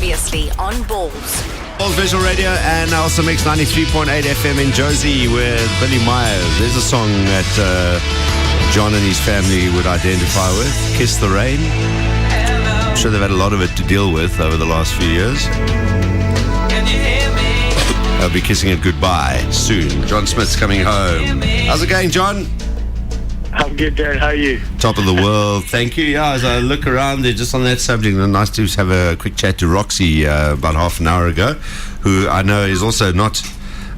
Previously on Balls. Balls Visual Radio, and I also mix 93.8 FM in Josie with Billy Myers. There's a song that John and his family would identify with, Kiss the Rain. I'm sure they've had a lot of it to deal with over the last few years. I'll be kissing it goodbye soon. John Smith's coming home. How's it going, John? I'm good, Darren. How are you? Top of the world. Thank you. Yeah, as I look around there, just on that subject, nice to have a quick chat to Roxy about half an hour ago, who I know is also not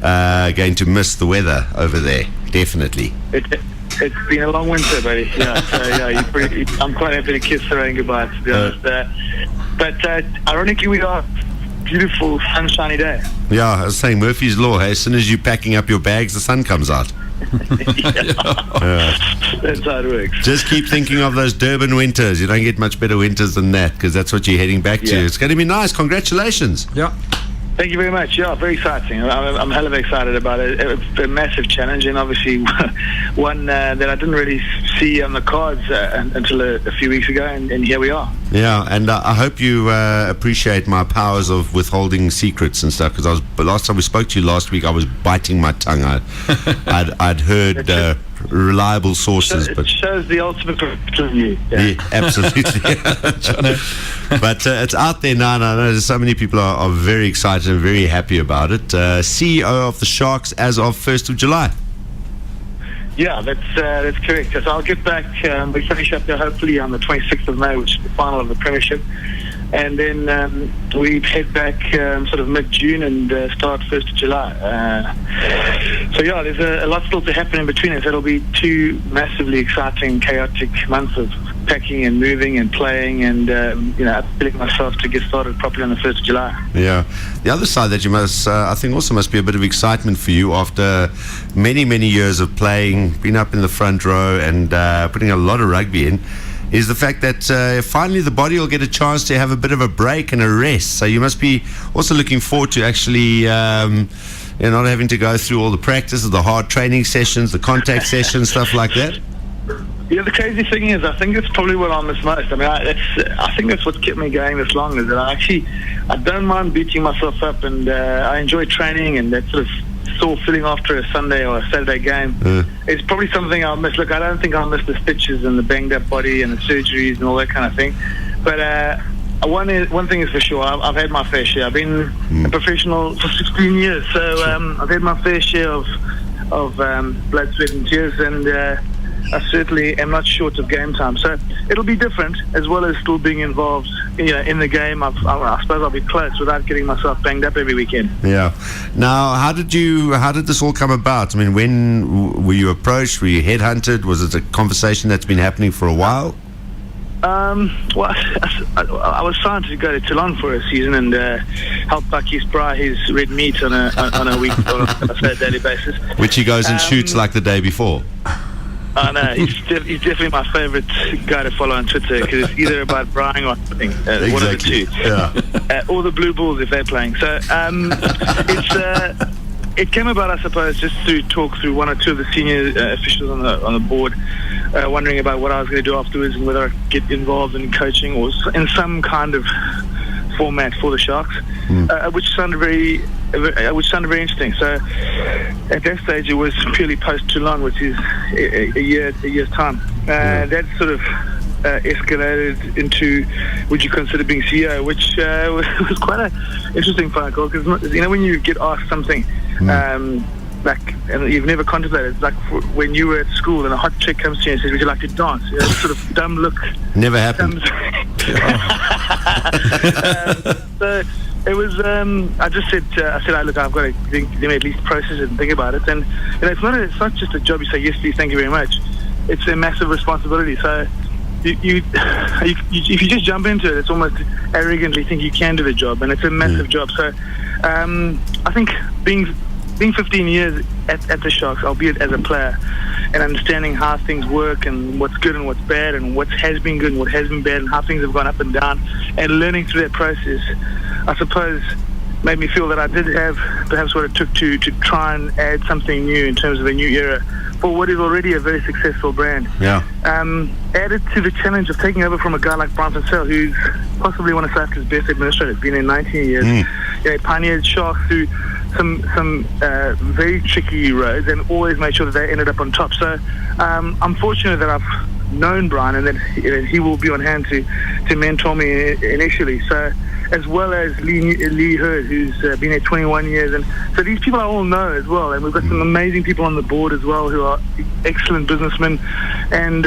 going to miss the weather over there. Definitely. It's been a long winter, buddy. Yeah, so I'm quite happy to kiss the rain goodbye, to be honest. But ironically, we are beautiful, sunshiny day. Yeah, I was saying Murphy's Law. Hey, as soon as you're packing up your bags, the sun comes out. Yeah. That's how it works. Just keep thinking of those Durban winters. You don't get much better winters than that, because that's what you're heading back to. It's going to be nice. Congratulations. Yeah. Thank you very much. Yeah, very exciting. I'm hell of excited about it. It's a massive challenge, and obviously one that I didn't really see on the cards until a few weeks ago, and here we are. Yeah, and I hope you appreciate my powers of withholding secrets and stuff, because last time we spoke to you last week, I was biting my tongue. I'd heard reliable sources, it but shows the ultimate picture of you. Yeah, absolutely. But it's out there now, and I know so many people are very excited and very happy about it. CEO of the Sharks as of 1st of July. Yeah, that's correct. So I'll get back. We finish up there hopefully on the 26th of May, which is the final of the Premiership. And then we head back sort of mid-June and start 1st of July. So yeah, there's a lot still to happen in between us. It'll be 2 massively exciting, chaotic months of packing and moving and playing and upskilling myself to get started properly on the 1st of July. Yeah. The other side that you must, I think also must be a bit of excitement for you after many, many years of playing, being up in the front row and putting a lot of rugby in, is the fact that finally the body will get a chance to have a bit of a break and a rest. So you must be also looking forward to actually not having to go through all the practices, the hard training sessions, the contact sessions, stuff like that. Yeah, the crazy thing is, I think it's probably what I miss most. I mean, I think that's what kept me going this long, is that I don't mind beating myself up, and I enjoy training, and that sort of sore feeling after a Sunday or a Saturday game. It's probably something I'll miss. Look, I don't think I'll miss the stitches and the banged up body and the surgeries and all that kind of thing. But one thing is for sure, I've had my fair share. I've been a professional for 16 years, so I've had my fair share of blood, sweat and tears, and I certainly am not short of game time. So it'll be different, as well as still being involved in the game. I suppose I'll be close without getting myself banged up every weekend. Yeah. Now, how did this all come about? I mean, when were you approached? Were you headhunted? Was it a conversation that's been happening for a while? Well, I was signed to go to Toulon for a season and help Bucky spry his red meat on a week or a daily basis. Which he goes and shoots like the day before. I know, he's definitely my favourite guy to follow on Twitter, because it's either about Brian or something. Exactly. One of the two. Yeah. Or the Blue Bulls if they're playing. So it came about, I suppose, just through talk through one or two of the senior officials on the board, wondering about what I was going to do afterwards and whether I'd get involved in coaching or in some kind of format for the Sharks, which sounded very interesting. So at that stage it was purely post Toulon, which is a year's time. That sort of escalated into, would you consider being CEO, which was quite an interesting phone call, because when you get asked something and you've never contemplated, it's like when you were at school and a hot chick comes to you and says, would you like to dance? Sort of dumb look. Never happened. So it was, I just said, look, I've got to let me at least process it and think about it. And it's not just a job you say, yes please, thank you very much. It's a massive responsibility. So if you just jump into it, it's almost arrogantly think you can do the job, and it's a massive job. So I think being 15 years at the Sharks, albeit as a player, and understanding how things work and what's good and what's bad and what has been good and what has been bad and how things have gone up and down, and learning through that process, I suppose made me feel that I did have perhaps what it took to try and add something new in terms of a new era for what is already a very successful brand. Yeah. Added to the challenge of taking over from a guy like Brian Purcell, who's possibly one of South Africa's best administrators, been in 19 years. Pioneered Sharks through some very tricky roads and always made sure that they ended up on top. So I'm fortunate that I've known Brian and that he will be on hand to mentor me initially. So, as well as Lee Hurd, who's been here 21 years. And so these people I all know as well. And we've got some amazing people on the board as well who are excellent businessmen. And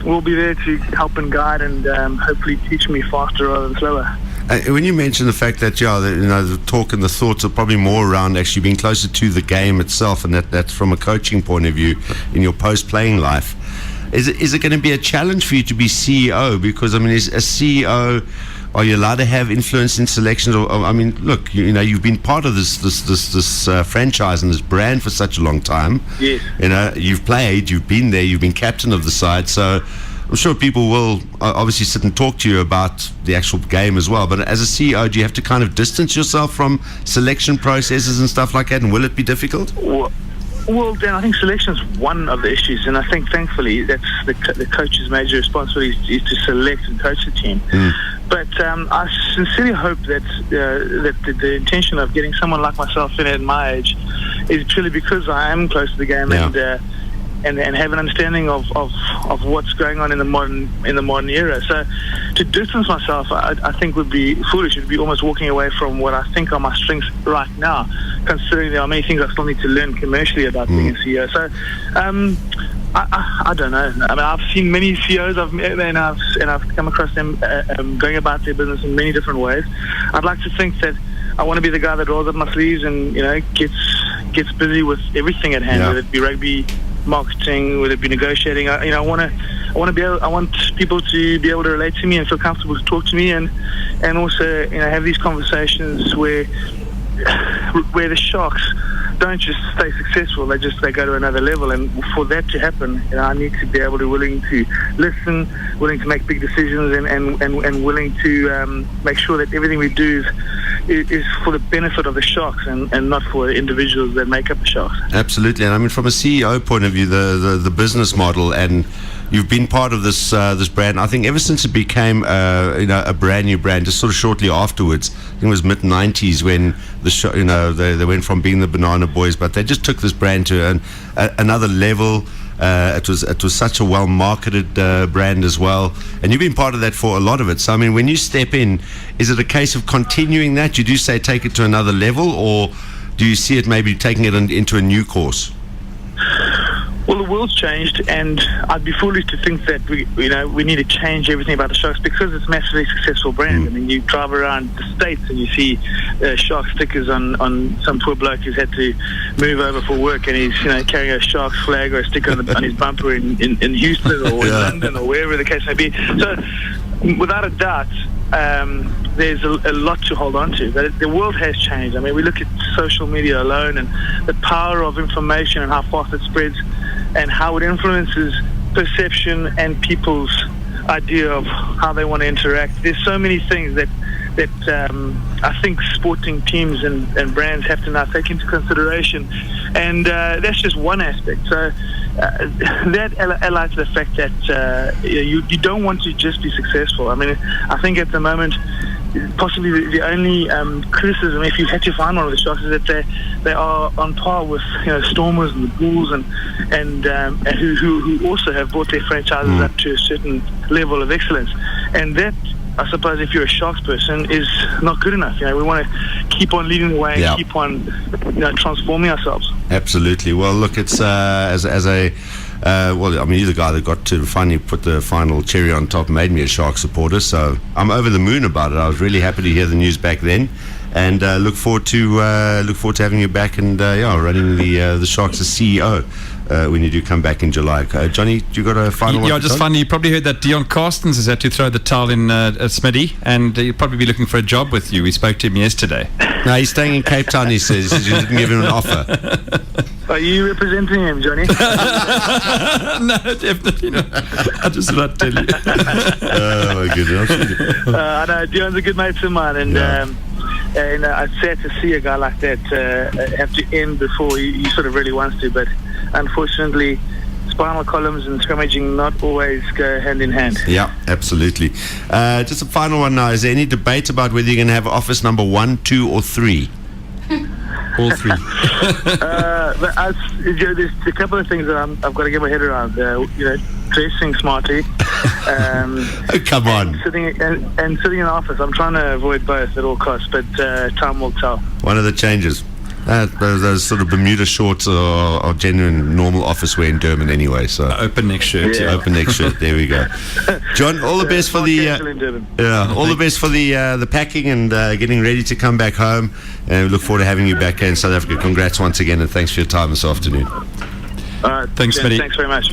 we'll be there to help and guide and hopefully teach me faster rather than slower. When you mention the fact that, the talk and the thoughts are probably more around actually being closer to the game itself, and that's from a coaching point of view in your post-playing life, is it going to be a challenge for you to be CEO? Because, is a CEO... Are you allowed to have influence in selections? Or look, you've been part of this franchise and this brand for such a long time. Yes. You've played, you've been there, you've been captain of the side. So I'm sure people will obviously sit and talk to you about the actual game as well. But as a CEO, do you have to kind of distance yourself from selection processes and stuff like that? And will it be difficult? Well, Dan, I think selection is one of the issues, and I think thankfully that's the coach's major responsibility is to select and coach the team. But I sincerely hope that the intention of getting someone like myself in at my age is purely because I am close to the game and have an understanding of what's going on in the modern era. So to distance myself, I think would be foolish. It would be almost walking away from what I think are my strengths right now, considering there are many things I still need to learn commercially about being a CEO. So I don't know. I've seen many CEOs and I've come across them going about their business in many different ways. I'd like to think that I want to be the guy that rolls up my sleeves and gets busy with everything at hand, whether it be rugby, marketing, whether it be negotiating. I want people to be able to relate to me and feel comfortable to talk to me, and also have these conversations where the Sharks don't just stay successful, they go to another level. And for that to happen, I need to be able to willing to listen, willing to make big decisions, and willing to make sure that everything we do is for the benefit of the Sharks and not for the individuals that make up the Sharks. Absolutely. And from a CEO point of view, the business model, and you've been part of this brand, I think, ever since it became a brand new brand, just sort of shortly afterwards. I think it was mid-90s when they went from being the Banana Boys, but they just took this brand to another level. It was such a well-marketed brand as well, and you've been part of that for a lot of it. So when you step in, is it a case of continuing that? You do say take it to another level, or do you see it maybe taking it into a new course? Well, the world's changed, and I'd be foolish to think that we need to change everything about the Sharks because it's a massively successful brand. You drive around the States and you see Shark stickers on some poor bloke who's had to move over for work, and he's carrying a Sharks flag or a sticker on his bumper in Houston or in London or wherever the case may be. So, without a doubt, there's a lot to hold on to. The world has changed. We look at social media alone and the power of information and how fast it spreads and how it influences perception and people's idea of how they want to interact. There's so many things that I think sporting teams and brands have to now take into consideration, and that's just one aspect. So that allied to the fact that you don't want to just be successful. I think at the moment, possibly the only criticism, if you had to find one of the Sharks, is that they are on par with Stormers and the Bulls and who also have brought their franchises up to a certain level of excellence, and that, I suppose, if you're a Sharks person, is not good enough. We want to keep on leading the way and keep on transforming ourselves. Absolutely. Well, look, it's as a you're the guy that got to finally put the final cherry on top, made me a Shark supporter. So I'm over the moon about it. I was really happy to hear the news back then, and look forward to having you back and running the Sharks as CEO. When you do come back in July. Johnny, you got a final one? Yeah, just finally, you probably heard that Dion Carstens has had to throw the towel in Smitty, and he'll probably be looking for a job with you. We spoke to him yesterday. No, he's staying in Cape Town, he says. He didn't give him an offer. Are you representing him, Johnny? No, definitely not. I just want to tell you. Oh, my goodness. I know, Dion's a good mate of mine, and it's sad to see a guy like that have to end before he sort of really wants to, but unfortunately spinal columns and scrummaging not always go hand in hand. Yeah, absolutely. Just a final one now. Is there any debate about whether you're going to have office number 1, 2, or 3? All three. There's a couple of things that I've got to get my head around. Dressing smartly. Oh, come on. Sitting in the office. I'm trying to avoid both at all costs, but time will tell. One of the changes. Those sort of Bermuda shorts are genuine normal office wear in Durban anyway. So Open neck shirt. Yeah. open neck shirt. There we go. John, all the best for the all the best for the packing and getting ready to come back home. And we look forward to having you back here in South Africa. Congrats once again, and thanks for your time this afternoon. All right. Thanks, Smitty. Thanks very much.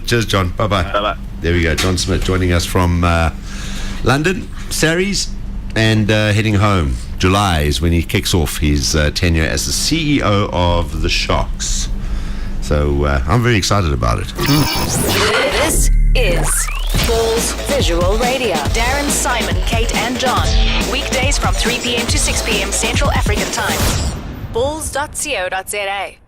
Cheers, John. Bye bye. Bye-bye. There we go. John Smit joining us from London, Saris, and heading home. July is when he kicks off his tenure as the CEO of the Sharks. So I'm very excited about it. This is Balls Visual Radio. Darren, Simon, Kate, and John. Weekdays from 3 p.m. to 6 p.m. Central African Time. Balls.co.za